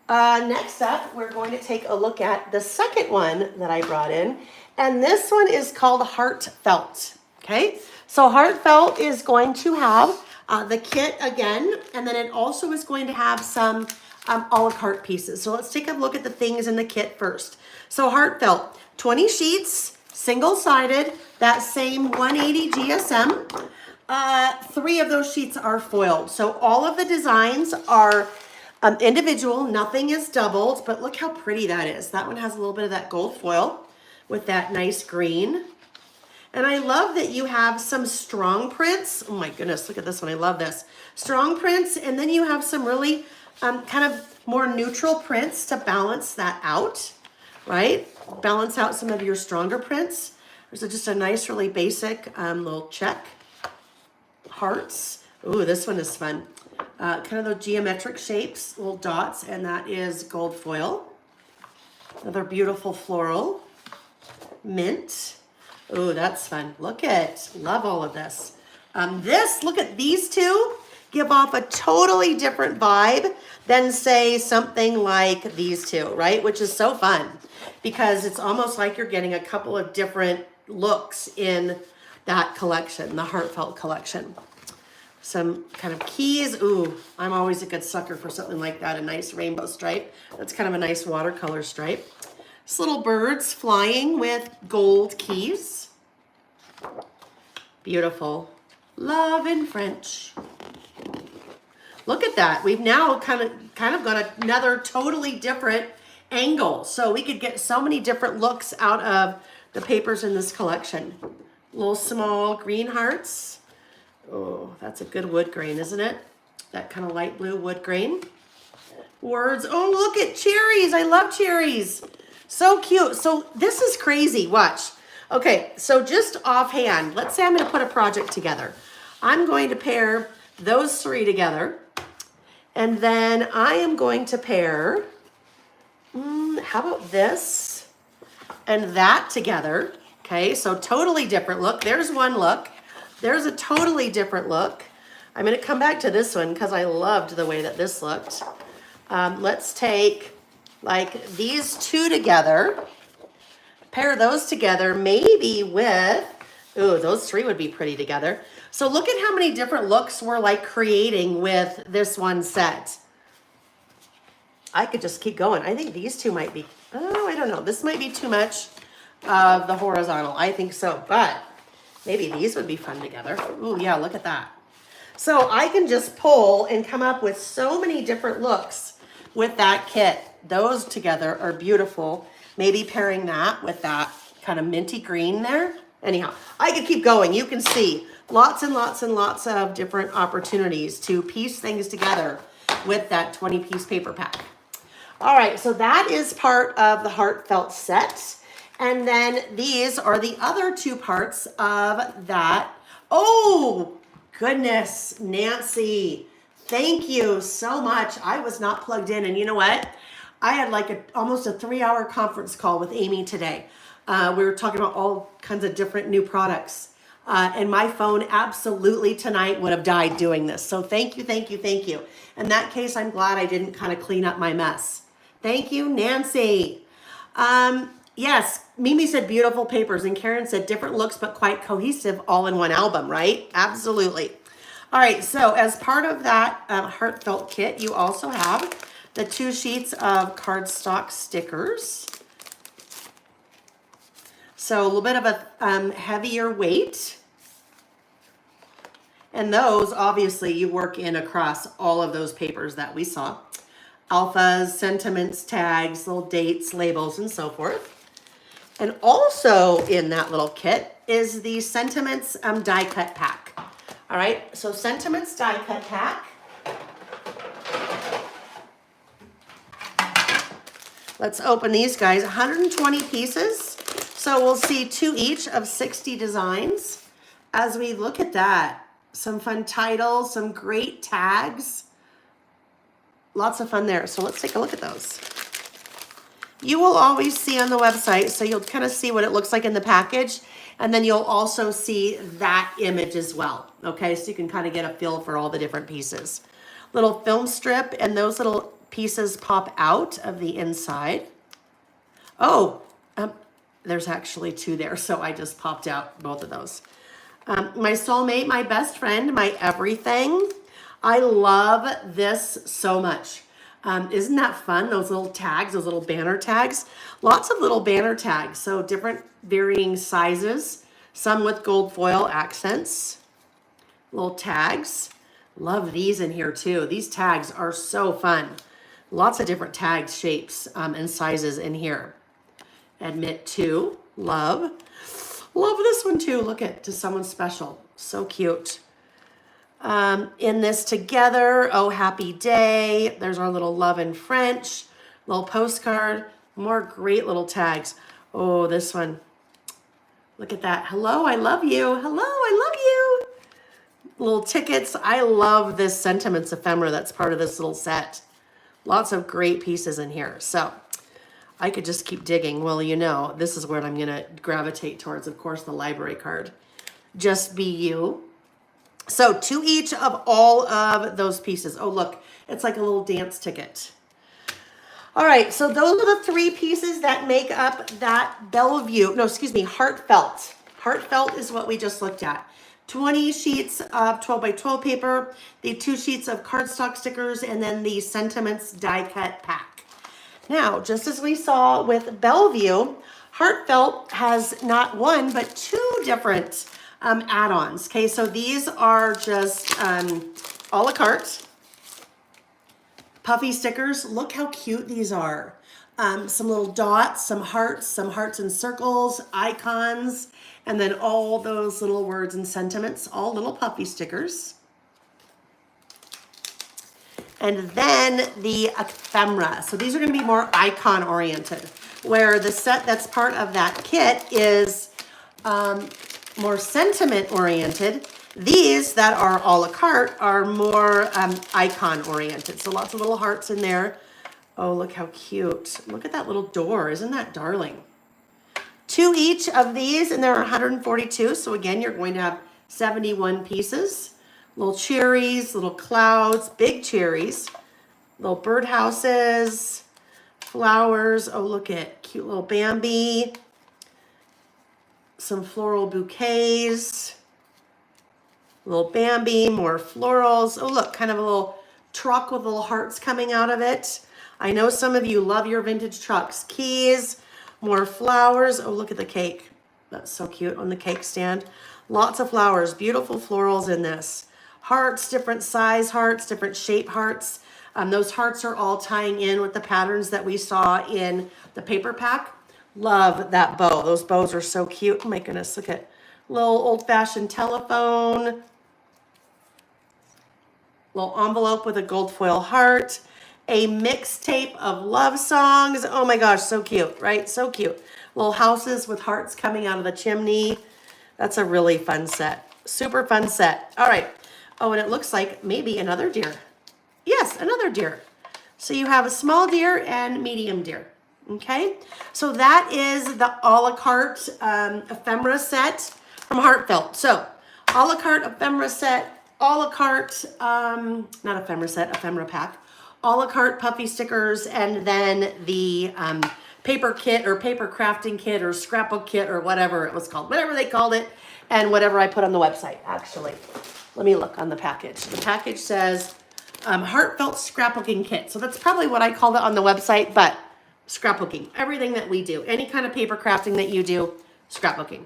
Next up, we're going to take a look at the second one that I brought in. And this one is called Heartfelt. Okay, so Heartfelt is going to have the kit again, and then it also is going to have some a la carte pieces. So let's take a look at the things in the kit first. So Heartfelt, 20 sheets, single-sided, that same 180 GSM. 3 of those sheets are foiled. So all of the designs are individual, nothing is doubled, but look how pretty that is. That one has a little bit of that gold foil with that nice green. And I love that you have some strong prints. Oh my goodness, look at this one. I love this. Strong prints, and then you have some really kind of more neutral prints to balance that out, right? Balance out some of your stronger prints. There's just a nice, really basic little check. Hearts. Ooh, this one is fun. Kind of those geometric shapes, little dots, and that is gold foil. Another beautiful floral. Mint. Ooh, that's fun. Look at, love all of this. Look at these two, give off a totally different vibe than say something like these two, right? Which is so fun because it's almost like you're getting a couple of different looks in that collection, the Heartfelt Collection. Some kind of keys. Ooh, I'm always a good sucker for something like that. A nice rainbow stripe. That's kind of a nice watercolor stripe. Just little birds flying with gold keys. Beautiful. Love in French. Look at that. We've now kind of got another totally different angle. So we could get so many different looks out of the papers in this collection. Little small green hearts. Oh, that's a good wood grain, isn't it? That kind of light blue wood grain. Words. Oh, look at cherries. I love cherries. So cute. So this is crazy. Watch. Okay, so just offhand, let's say I'm going to put a project together. I'm going to pair those 3 together. And then I am going to pair, how about this and that together? Okay, so totally different look. There's one look. There's a totally different look. I'm going to come back to this one because I loved the way that this looked. Let's take like these 2 together, pair those together, maybe with, ooh, those 3 would be pretty together. So look at how many different looks we're like creating with this one set. I could just keep going. I think these 2 might be, oh, I don't know. This might be too much of the horizontal. I think so, but maybe these would be fun together. Ooh, yeah, look at that. So I can just pull and come up with so many different looks with that kit. Those together are beautiful. Maybe pairing that with that kind of minty green there. Anyhow, I could keep going. You can see lots and lots and lots of different opportunities to piece things together with that 20-piece paper pack. All right, so that is part of the Heartfelt set. And then these are the other 2 parts of that. Oh, goodness, Nancy, thank you so much. I was not plugged in, and you know what? I had like almost a 3-hour conference call with Amy today. We were talking about all kinds of different new products. And my phone absolutely tonight would have died doing this. So thank you, thank you, thank you. In that case, I'm glad I didn't kind of clean up my mess. Thank you, Nancy. Yes, Mimi said beautiful papers, and Karen said different looks but quite cohesive all in one album, right? Absolutely. All right, so as part of that Heartfelt kit, you also have the 2 sheets of cardstock stickers. So a little bit of a heavier weight. And those, obviously, you work in across all of those papers that we saw. Alphas, sentiments, tags, little dates, labels, and so forth. And also in that little kit is the Sentiments die cut pack. All right, so Sentiments die cut pack. Let's open these guys, 120 pieces. So we'll see 2 each of 60 designs. As we look at that, some fun titles, some great tags. Lots of fun there. So let's take a look at those. You will always see on the website, so you'll kind of see what it looks like in the package, and then you'll also see that image as well, okay? So you can kind of get a feel for all the different pieces. Little film strip, and those little pieces pop out of the inside. Oh, there's actually two there, so I just popped out both of those. My soulmate, my best friend, my everything. I love this so much. Isn't that fun? Those little tags, those little banner tags. Lots of little banner tags, so different varying sizes. Some with gold foil accents. Little tags. Love these in here too. These tags are so fun. Lots of different tags, shapes, and sizes in here. Admit to, love. Love this one too. Look at to someone special. So cute. In this together, oh, happy day. There's our little love in French. Little postcard. More great little tags. Oh, this one. Look at that. Hello, I love you. Hello, I love you. Little tickets. I love this sentiments ephemera that's part of this little set. Lots of great pieces in here. So I could just keep digging. Well, you know, this is what I'm going to gravitate towards, of course, the library card. Just be you. So to each of all of those pieces. Oh, look, it's like a little dance ticket. All right, so those are the three pieces that make up that Heartfelt. Heartfelt is what we just looked at. 20 sheets of 12 by 12 paper, the 2 sheets of cardstock stickers, and then the Sentiments die cut pack. Now, just as we saw with Bellevue, Heartfelt has not one, but 2 different add-ons. Okay, so these are just a la carte. Puffy stickers. Look how cute these are. Some little dots, some hearts and circles, icons, and then all those little words and sentiments, all little puffy stickers. And then the ephemera. So these are going to be more icon oriented, where the set that's part of that kit is more sentiment oriented. These that are a la carte are more icon oriented. So lots of little hearts in there. Oh, look how cute. Look at that little door. Isn't that darling? 2 each of these, and there are 142. So again, you're going to have 71 pieces. Little cherries, little clouds, big cherries, little birdhouses, flowers. Oh, look at cute little Bambi. Some floral bouquets. Little Bambi, more florals. Oh, look, kind of a little truck with little hearts coming out of it. I know some of you love your vintage trucks. Keys, more flowers. Oh, look at the cake. That's so cute on the cake stand. Lots of flowers, beautiful florals in this. Hearts, different size hearts, different shape hearts. Those hearts are all tying in with the patterns that we saw in the paper pack. Love that bow. Those bows are so cute. Oh my goodness, look at little old-fashioned telephone. Little envelope with a gold foil heart. A mixtape of love songs. Oh my gosh, so cute, right? So cute. Little houses with hearts coming out of the chimney. That's a really fun set. Super fun set. All right. Oh, and it looks like maybe another deer. Yes, another deer. So you have a small deer and medium deer. Okay, so that is the a la carte ephemera set from Heartfelt. So a la carte ephemera set, a la carte, not ephemera set, ephemera pack, a la carte puffy stickers, and then the paper kit or paper crafting kit or scrapbook kit or whatever it was called, whatever they called it, and whatever I put on the website, actually. Let me look on the package. The package says Heartfelt Scrapbooking Kit. So that's probably what I called it on the website, but scrapbooking. Everything that we do, any kind of paper crafting that you do, scrapbooking.